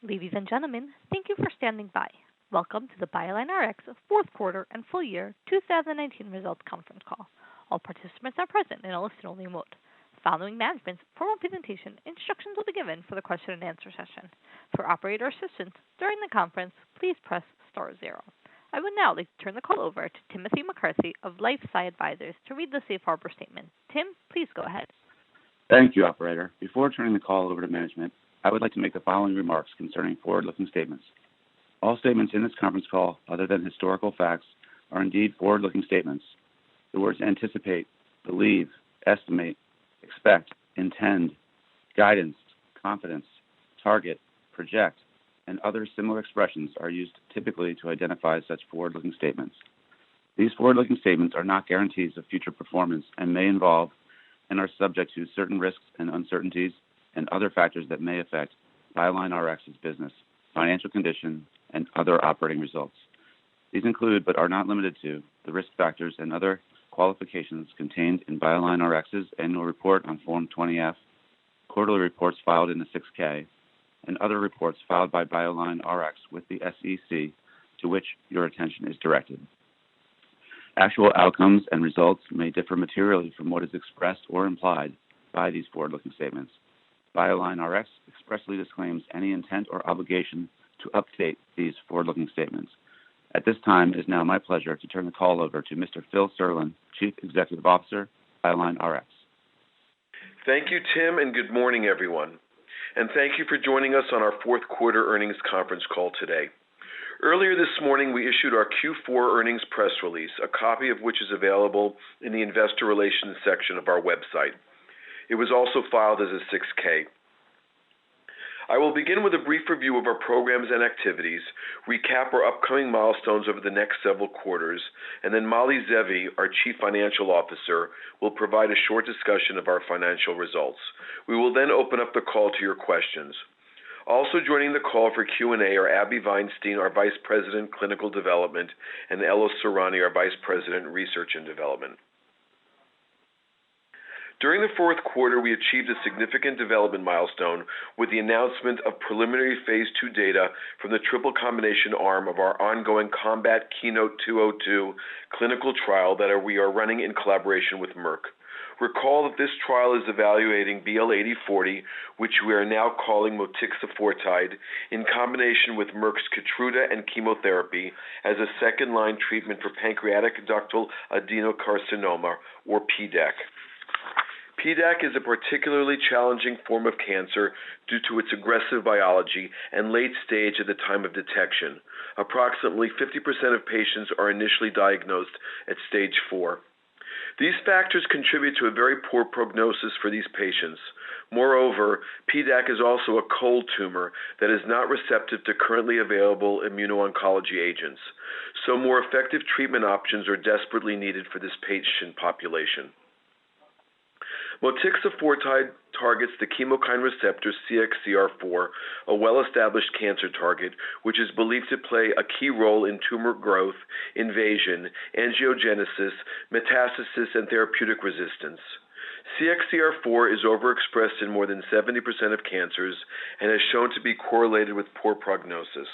Ladies and gentlemen, thank you for standing by. Welcome to the BioLineRx fourth quarter and full year 2019 results conference call. All participants are present in a listen-only mode. Following management's formal presentation, instructions will be given for the question and answer session. For operator assistance during the conference, please press star zero. I would now like to turn the call over to Timothy McCarthy of LifeSci Advisors to read the safe harbor statement. Tim, please go ahead. Thank you, operator. Before turning the call over to management, I would like to make the following remarks concerning forward-looking statements. All statements in this conference call, other than historical facts, are indeed forward-looking statements. The words anticipate, believe, estimate, expect, intend, guidance, confidence, target, project, and other similar expressions are used typically to identify such forward-looking statements. These forward-looking statements are not guarantees of future performance and may involve and are subject to certain risks and uncertainties and other factors that may affect BioLineRx's business, financial condition, and other operating results. These include, but are not limited to, the risk factors and other qualifications contained in BioLineRx's annual report on Form 20-F, quarterly reports filed in the 6K, and other reports filed by BioLineRx with the SEC to which your attention is directed. Actual outcomes and results may differ materially from what is expressed or implied by these forward-looking statements. BioLineRx expressly disclaims any intent or obligation to update these forward-looking statements. At this time, it is now my pleasure to turn the call over to Mr. Phil Serlin, Chief Executive Officer, BioLineRx. Thank you, Tim, and good morning, everyone. And thank you for joining us on our fourth quarter earnings conference call today. Earlier this morning, we issued our Q4 earnings press release, a copy of which is available in the Investor Relations section of our website. It was also filed as a 6K. I will begin with a brief review of our programs and activities, recap our upcoming milestones over the next several quarters, and then Mali Zeevi, our Chief Financial Officer, will provide a short discussion of our financial results. We will then open up the call to your questions. Also joining the call for Q&A are Abby Weinstein, our Vice President, Clinical Development, and Ella Sorani, our Vice President, Research and Development. During the fourth quarter, we achieved a significant development milestone with the announcement of preliminary Phase 2 data from the triple combination arm of our ongoing Combat Keynote-202 clinical trial that we are running in collaboration with Merck. Recall that this trial is evaluating BL-8040, which we are now calling motixafortide, in combination with Merck's Keytruda and chemotherapy as a second-line treatment for pancreatic ductal adenocarcinoma, or PDAC. PDAC is a particularly challenging form of cancer due to its aggressive biology and late stage at the time of detection. Approximately 50% of patients are initially diagnosed at stage 4. These factors contribute to a very poor prognosis for these patients. Moreover, PDAC is also a cold tumor that is not receptive to currently available immuno-oncology agents, so more effective treatment options are desperately needed for this patient population. Motixafortide targets the chemokine receptor CXCR4, a well-established cancer target, which is believed to play a key role in tumor growth, invasion, angiogenesis, metastasis, and therapeutic resistance. CXCR4 is overexpressed in more than 70% of cancers and has shown to be correlated with poor prognosis.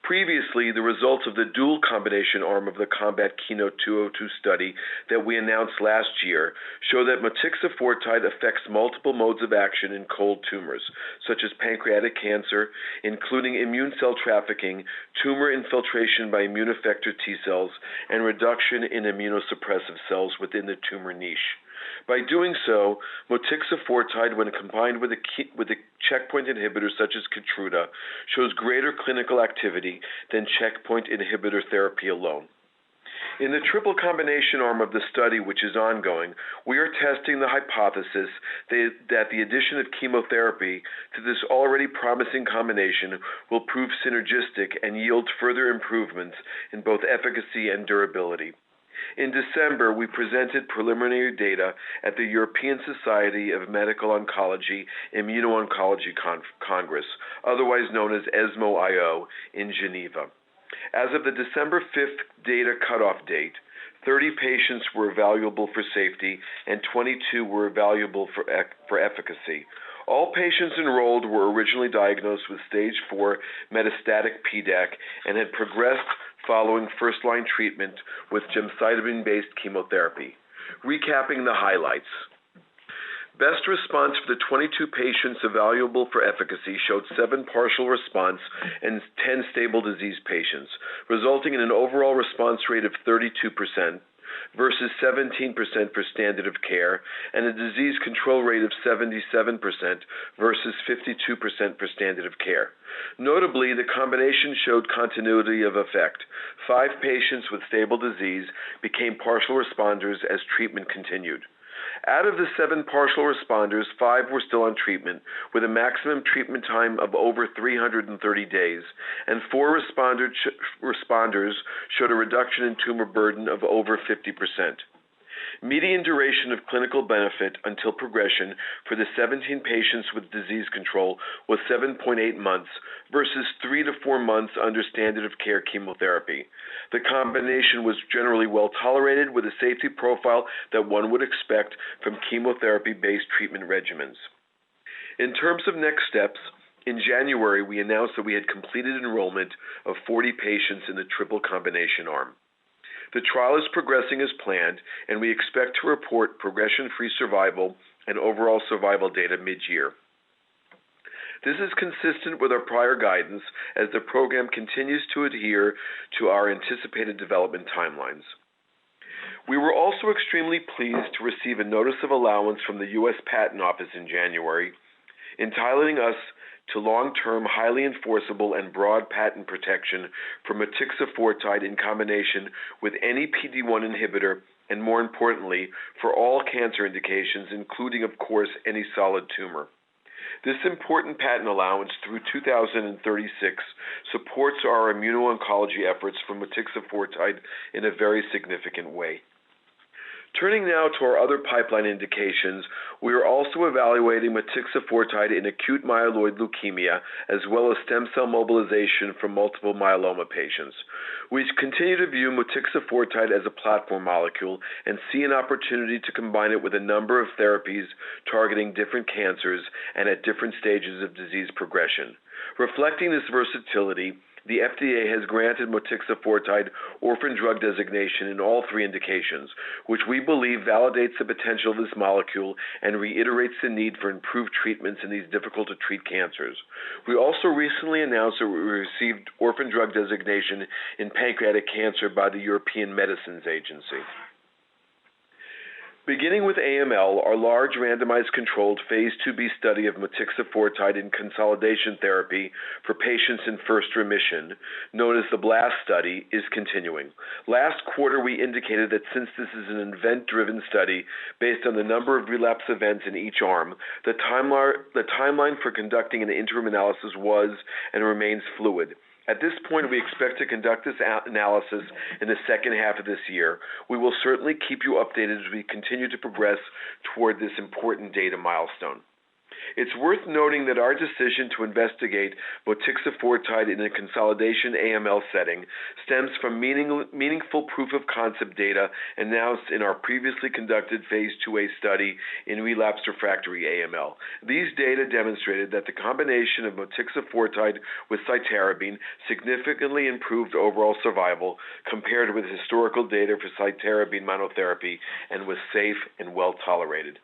Previously, the results of the dual combination arm of the Combat Keynote-202 study that we announced last year show that motixafortide affects multiple modes of action in cold tumors, such as pancreatic cancer, including immune cell trafficking, tumor infiltration by immune effector T cells, and reduction in immunosuppressive cells within the tumor niche. By doing so, motixafortide, when combined with a checkpoint inhibitor such as Keytruda, shows greater clinical activity than checkpoint inhibitor therapy alone. In the triple combination arm of the study, which is ongoing, we are testing the hypothesis that the addition of chemotherapy to this already promising combination will prove synergistic and yield further improvements in both efficacy and durability. In December, we presented preliminary data at the European Society of Medical Oncology Immuno-Oncology Congress, otherwise known as ESMO-IO, in Geneva. As of the December 5th data cutoff date, 30 patients were evaluable for safety and 22 were evaluable for efficacy. All patients enrolled were originally diagnosed with stage 4 metastatic PDAC and had progressed following first-line treatment with gemcitabine-based chemotherapy. Recapping the highlights. Best response for the 22 patients evaluable for efficacy showed 7 partial response and 10 stable disease patients, resulting in an overall response rate of 32%, versus 17% for standard of care, and a disease control rate of 77% versus 52% for standard of care. Notably, the combination showed continuity of effect. 5 patients with stable disease became partial responders as treatment continued. Out of the 7 partial responders, 5 were still on treatment, with a maximum treatment time of over 330 days, and 4 responders showed a reduction in tumor burden of over 50%. Median duration of clinical benefit until progression for the 17 patients with disease control was 7.8 months versus 3 to 4 months under standard of care chemotherapy. The combination was generally well tolerated with a safety profile that one would expect from chemotherapy-based treatment regimens. In terms of next steps, in January we announced that we had completed enrollment of 40 patients in the triple combination arm. The trial is progressing as planned, and we expect to report progression-free survival and overall survival data mid-year. This is consistent with our prior guidance as the program continues to adhere to our anticipated development timelines. We were also extremely pleased to receive a notice of allowance from the U.S. Patent Office in January, entitling us to long-term, highly enforceable, and broad patent protection for motixafortide in combination with any PD-1 inhibitor, and more importantly, for all cancer indications, including, of course, any solid tumor. This important patent allowance through 2036 supports our immuno-oncology efforts for motixafortide in a very significant way. Turning now to our other pipeline indications, we are also evaluating motixafortide in acute myeloid leukemia, as well as stem cell mobilization for multiple myeloma patients. We continue to view motixafortide as a platform molecule and see an opportunity to combine it with a number of therapies targeting different cancers and at different stages of disease progression. Reflecting this versatility, the FDA has granted motixafortide orphan drug designation in all 3 indications, which we believe validates the potential of this molecule and reiterates the need for improved treatments in these difficult-to-treat cancers. We also recently announced that we received orphan drug designation in pancreatic cancer by the European Medicines Agency. Beginning with AML, our large randomized controlled phase 2b study of motixafortide in consolidation therapy for patients in first remission, known as the BLAST study, is continuing. Last quarter, we indicated that since this is an event-driven study based on the number of relapse events in each arm, the timeline for conducting an interim analysis was and remains fluid. At this point, we expect to conduct this analysis in the second half of this year. We will certainly keep you updated as we continue to progress toward this important data milestone. It's worth noting that our decision to investigate motixafortide in a consolidation AML setting stems from meaningful proof of concept data announced in our previously conducted phase 2a study in relapsed refractory AML. These data demonstrated that the combination of motixafortide with cytarabine significantly improved overall survival compared with historical data for cytarabine monotherapy and was safe and well tolerated.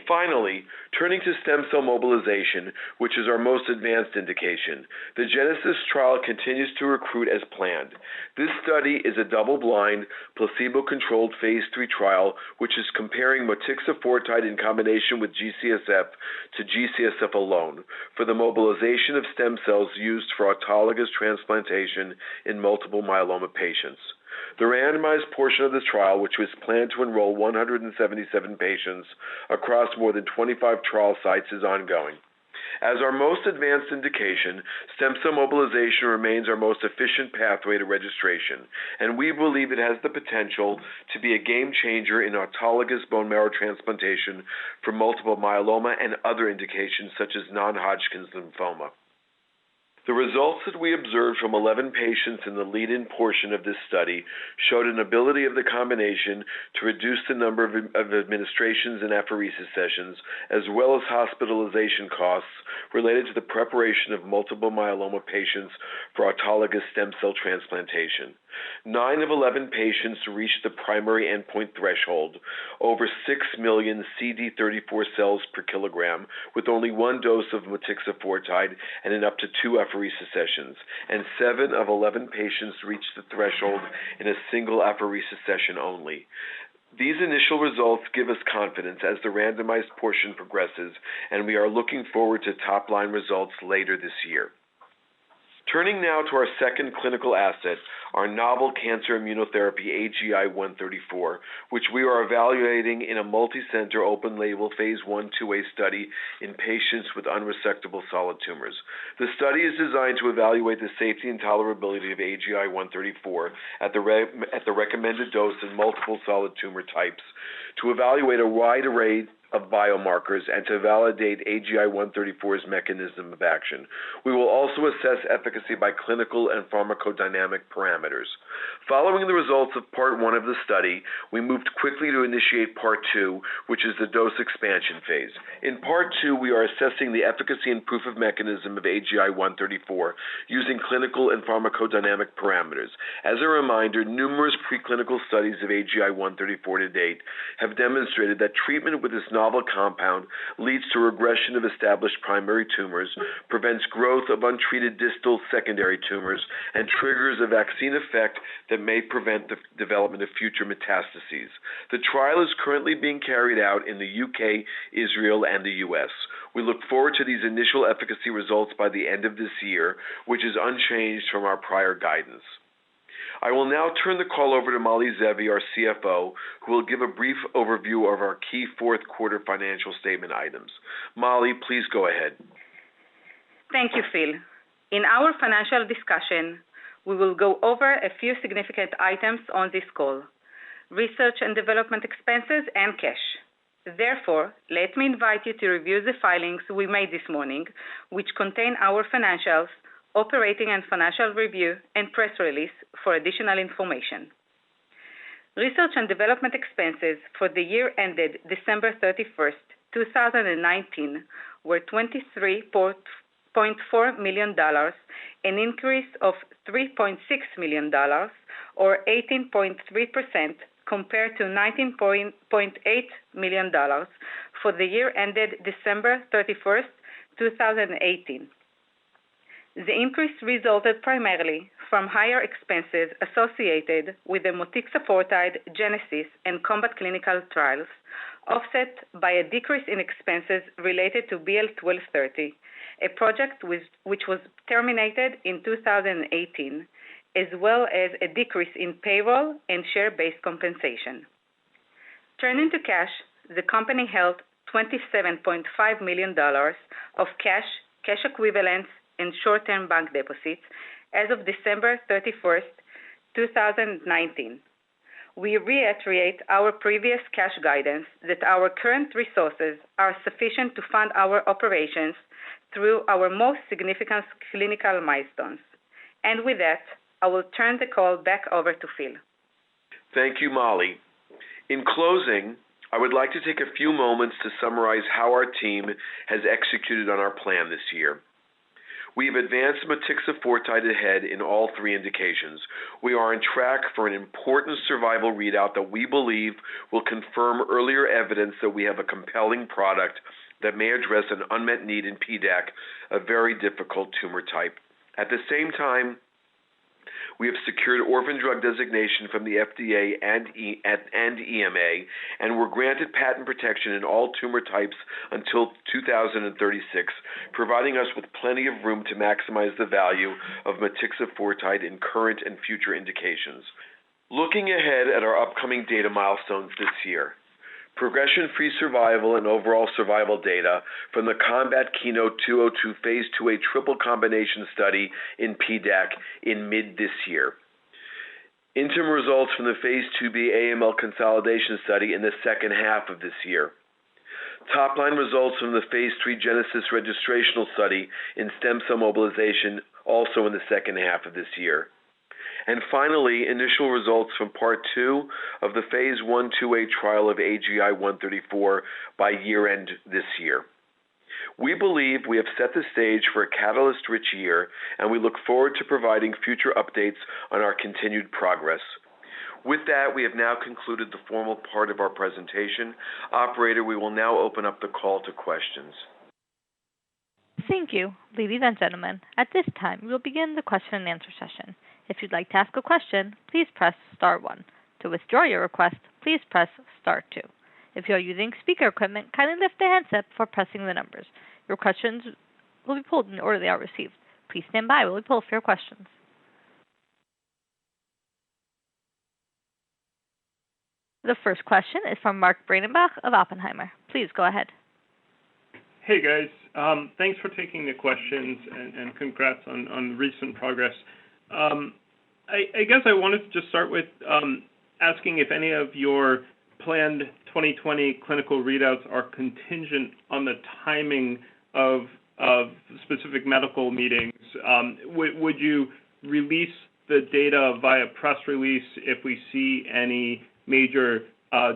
Finally, turning to stem cell mobilization, which is our most advanced indication, the Genesis trial continues to recruit as planned. This study is a double-blind, placebo-controlled phase 3 trial, which is comparing motixafortide in combination with G-CSF to G-CSF alone for the mobilization of stem cells used for autologous transplantation in multiple myeloma patients. The randomized portion of the trial, which was planned to enroll 177 patients across more than 25 trial sites, is ongoing. As our most advanced indication, stem cell mobilization remains our most efficient pathway to registration, and we believe it has the potential to be a game changer in autologous bone marrow transplantation for multiple myeloma and other indications such as non-Hodgkin's lymphoma. The results that we observed from 11 patients in the lead-in portion of this study showed an ability of the combination to reduce the number of administrations and apheresis sessions, as well as hospitalization costs related to the preparation of multiple myeloma patients for autologous stem cell transplantation. 9 of 11 patients reached the primary endpoint threshold, over 6 million CD34 cells per kilogram, with only one dose of motixafortide and in up to 2 apheresis sessions, and 7 of 11 patients reached the threshold in a single apheresis session only. These initial results give us confidence as the randomized portion progresses, and we are looking forward to top-line results later this year. Turning now to our second clinical asset, our novel cancer immunotherapy AGI-134, which we are evaluating in a multi-center open-label phase 1/2a study in patients with unresectable solid tumors. The study is designed to evaluate the safety and tolerability of AGI-134 at the recommended dose in multiple solid tumor types, to evaluate a wide array of biomarkers, and to validate AGI-134's mechanism of action. We will also assess efficacy by clinical and pharmacodynamic parameters. Following the results of Part 1 of the study, we moved quickly to initiate Part 2, which is the dose expansion phase. In Part 2, we are assessing the efficacy and proof of mechanism of AGI-134 using clinical and pharmacodynamic parameters. As a reminder, numerous preclinical studies of AGI-134 to date have demonstrated that treatment with this novel compound leads to regression of established primary tumors, prevents growth of untreated distal secondary tumors, and triggers a vaccine effect that may prevent the development of future metastases. The trial is currently being carried out in the UK, Israel, and the US. We look forward to these initial efficacy results by the end of this year, which is unchanged from our prior guidance. I will now turn the call over to Mali Zevi, our CFO, who will give a brief overview of our key fourth quarter financial statement items. Mali, please go ahead. Thank you, Phil. In our financial discussion, we will go over a few significant items on this call: research and development expenses and cash. Therefore, let me invite you to review the filings we made this morning, which contain our financials, operating and financial review, and press release for additional information. Research and development expenses for the year ended December 31st, 2019 were $23.4 million, an increase of $3.6 million, or 18.3% compared to $19.8 million for the year ended December 31st, 2018. The increase resulted primarily from higher expenses associated with the motixafortide Genesis and Combat clinical trials, offset by a decrease in expenses related to BL-1230, a project which was terminated in 2018, as well as a decrease in payroll and share-based compensation. Turning to cash, the company held $27.5 million of cash equivalents, and short-term bank deposits as of December 31st, 2019. We reiterate our previous cash guidance that our current resources are sufficient to fund our operations through our most significant clinical milestones. And with that, I will turn the call back over to Phil. Thank you, Molly. In closing, I would like to take a few moments to summarize how our team has executed on our plan this year. We have advanced motixafortide ahead in all 3 indications. We are on track for an important survival readout that we believe will confirm earlier evidence that we have a compelling product that may address an unmet need in PDAC, a very difficult tumor type. At the same time, we have secured orphan drug designation from the FDA and EMA, and were granted patent protection in all tumor types until 2036, providing us with plenty of room to maximize the value of motixafortide in current and future indications. Looking ahead at our upcoming data milestones this year, progression-free survival and overall survival data from the Combat Keynote-202 Phase 2a triple combination study in PDAC in mid this year. Interim results from the Phase 2b AML consolidation study in the second half of this year. Top-line results from the Phase 3 Genesis registrational study in stem cell mobilization also in the second half of this year. And finally, initial results from Part 2 of the Phase 1/2A trial of AGI-134 by year-end this year. We believe we have set the stage for a catalyst-rich year, and we look forward to providing future updates on our continued progress. With that, we have now concluded the formal part of our presentation. Operator, we will now open up the call to questions. Thank you. Ladies and gentlemen, at this time, we will begin the question and answer session. If you'd like to ask a question, please press star 1. To withdraw your request, please press star 2. If you are using speaker equipment, kindly lift the handset before pressing the numbers. Your questions will be pulled in the order they are received. Please stand by while we pull for your questions. The first question is from Mark Breidenbach of Oppenheimer. Please go ahead. Hey, guys. Thanks for taking the questions, and congrats on recent progress. I guess I wanted to just start with asking if any of your planned 2020 clinical readouts are contingent on the timing of specific medical meetings. Would you release the data via press release if we see any major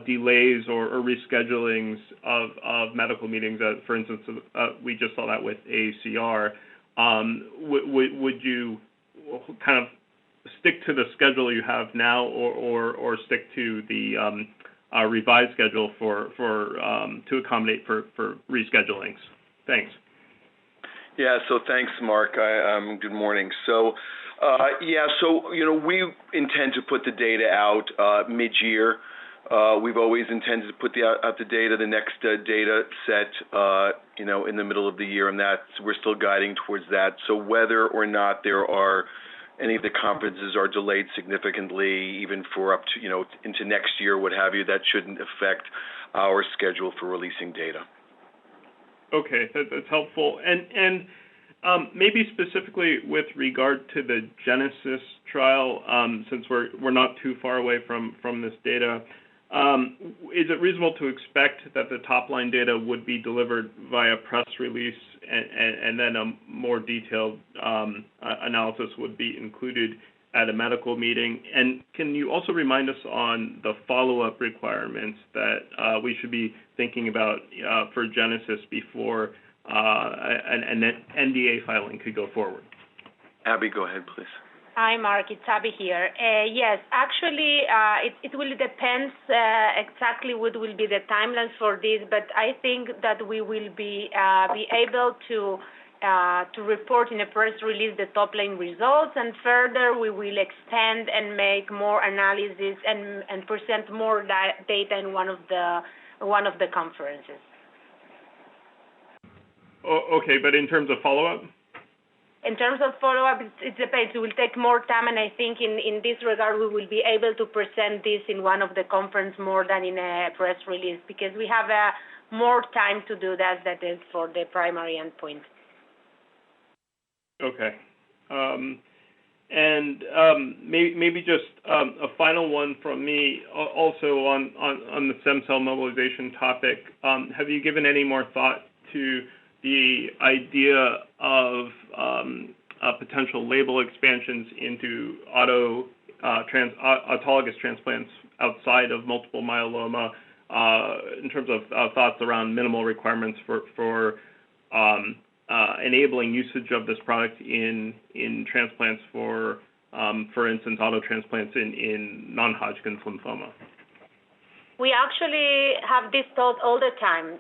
delays or reschedulings of medical meetings? For instance, we just saw that with AACR. Would you kind of stick to the schedule you have now, or stick to the revised schedule to accommodate for reschedulings? Thanks. Yeah. So thanks, Mark. Good morning. So we intend to put the data out mid-year. We've always intended to put out the data, the next data set, in the middle of the year, and we're still guiding towards that. So whether or not there are any of the conferences are delayed significantly, even for up to into next year, what have you, that shouldn't affect our schedule for releasing data. Okay, that's helpful. And maybe specifically with regard to the Genesis trial, since we're not too far away from this data, is it reasonable to expect that the top-line data would be delivered via press release, and then a more detailed analysis would be included at a medical meeting? And can you also remind us on the follow-up requirements that we should be thinking about for Genesis before an NDA filing could go forward? Abby, go ahead, please. Hi, Mark. It's Abby here. Yes, actually, it will depend exactly what will be the timelines for this, but I think that we will be able to report in a press release the top-line results, and further we will extend and make more analysis and present more data in one of the conferences. Okay, but in terms of follow-up? In terms of follow-up, it depends. It will take more time, and I think in this regard we will be able to present this in one of the conference more than in a press release, because we have more time to do that is for the primary endpoint. Okay. And maybe just a final one from me, also on the stem cell mobilization topic. Have you given any more thought to the idea of potential label expansions into autologous transplants outside of multiple myeloma, in terms of thoughts around minimal requirements for enabling usage of this product in transplants for instance, auto transplants in non-Hodgkin's lymphoma? We actually have this thought all the time.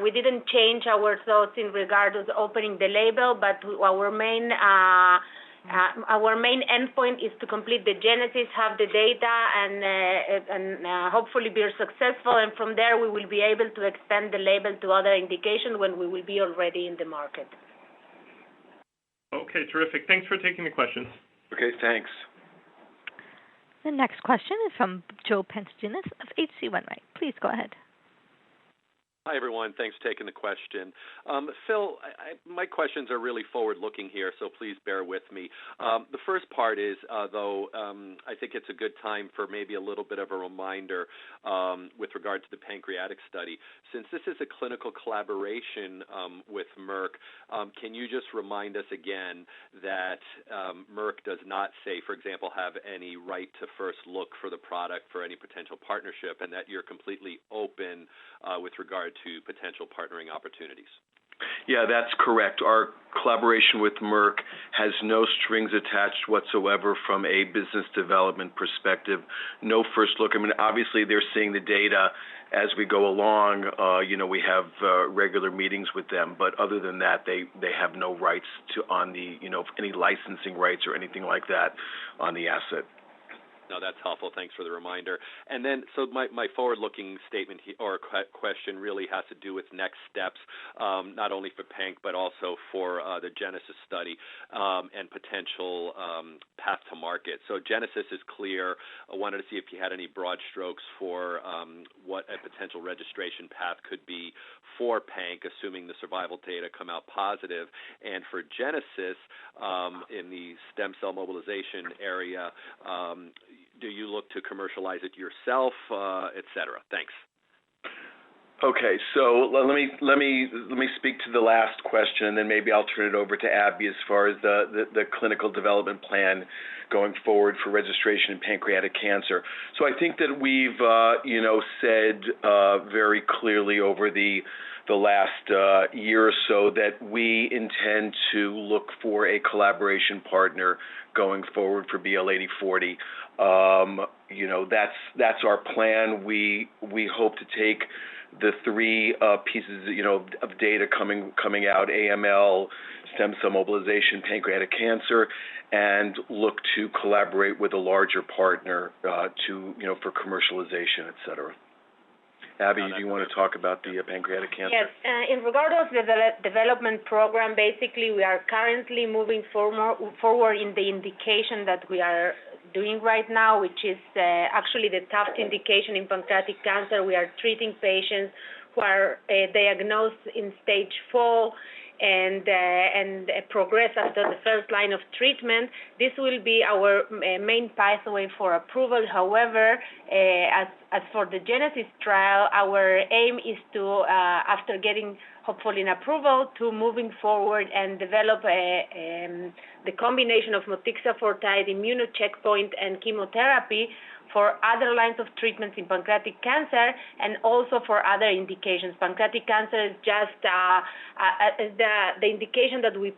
We didn't change our thoughts in regard to opening the label, but our main endpoint is to complete the Genesis, have the data, and hopefully be successful. And from there, we will be able to expand the label to other indications when we will be already in the market. Okay, terrific. Thanks for taking the questions. Okay, thanks. The next question is from Joe Pantginis of H.C. Wainwright. Please go ahead. Hi, everyone. Thanks for taking the question. Phil, my questions are really forward-looking here, so please bear with me. The first part is, though, I think it's a good time for maybe a little bit of a reminder with regard to the pancreatic study. Since this is a clinical collaboration with Merck, can you just remind us again that Merck does not, say, for example, have any right to first look for the product for any potential partnership, and that you're completely open with regard to potential partnering opportunities? Yeah, that's correct. Our collaboration with Merck has no strings attached whatsoever from a business development perspective. No first look. I mean, obviously they're seeing the data as we go along. We have regular meetings with them, but other than that, they have no rights on the, any licensing rights or anything like that on the asset. No, that's helpful. Thanks for the reminder. And then, so my forward-looking statement or question really has to do with next steps, not only for PANC but also for the Genesis study and potential path to market. So Genesis is clear. I wanted to see if you had any broad strokes for what a potential registration path could be for PANC, assuming the survival data come out positive. And for Genesis, in the stem cell mobilization area, do you look to commercialize it yourself, et cetera? Thanks. Okay, so let me speak to the last question, and then maybe I'll turn it over to Abby as far as the clinical development plan going forward for registration in pancreatic cancer. So I think that we've said very clearly over the last year or so that we intend to look for a collaboration partner going forward for BL-8040. That's our plan. We hope to take the three pieces, of data coming out: AML, stem cell mobilization, pancreatic cancer, and look to collaborate with a larger partner for commercialization, et cetera. Abby, do you want to talk about the pancreatic cancer? Yes. In regard of the development program, basically we are currently moving forward in the indication that we are doing right now, which is actually the tough indication in pancreatic cancer. We are treating patients who are diagnosed in stage 4 and progress after the first line of treatment. This will be our main pathway for approval. However, as for the Genesis trial, our aim is to, after getting hopefully an approval, to moving forward and develop the combination of motixafortide, immunocheckpoint, and chemotherapy for other lines of treatments in pancreatic cancer and also for other indications. Pancreatic cancer is just the indication that we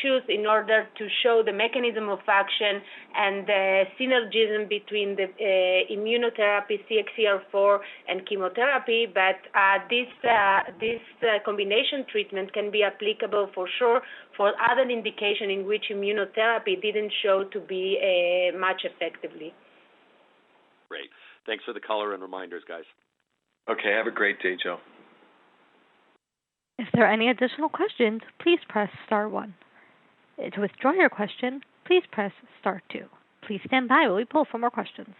choose in order to show the mechanism of action and the synergism between the immunotherapy, CXCR4, and chemotherapy. But this combination treatment can be applicable for sure for other indications in which immunotherapy didn't show to be much effectively. Great. Thanks for the color and reminders, guys. Okay, have a great day, Joe. If there are any additional questions, please press star 1. To withdraw your question, please press star 2. Please stand by while we pull for more questions.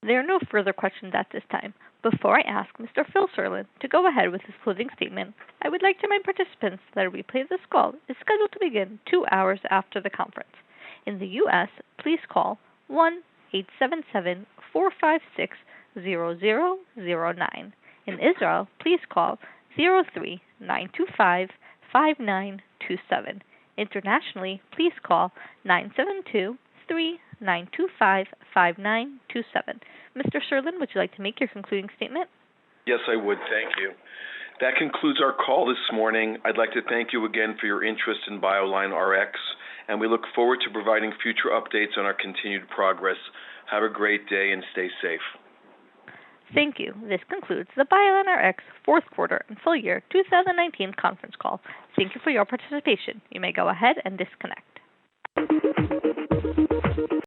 There are no further questions at this time. Before I ask Mr. Phil Serlin to go ahead with his closing statement, I would like to remind participants that a replay of this call is scheduled to begin 2 hours after the conference. In the U.S., please call 1-877-456-0009. In Israel, please call 03-925-5927. Internationally, please call 972-3925-5927. Mr. Serlin, would you like to make your concluding statement? Yes, I would. Thank you. That concludes our call this morning. I'd like to thank you again for your interest in BioLine RX, and we look forward to providing future updates on our continued progress. Have a great day and stay safe. Thank you. This concludes the BioLine RX fourth quarter and full year 2019 conference call. Thank you for your participation. You may go ahead and disconnect.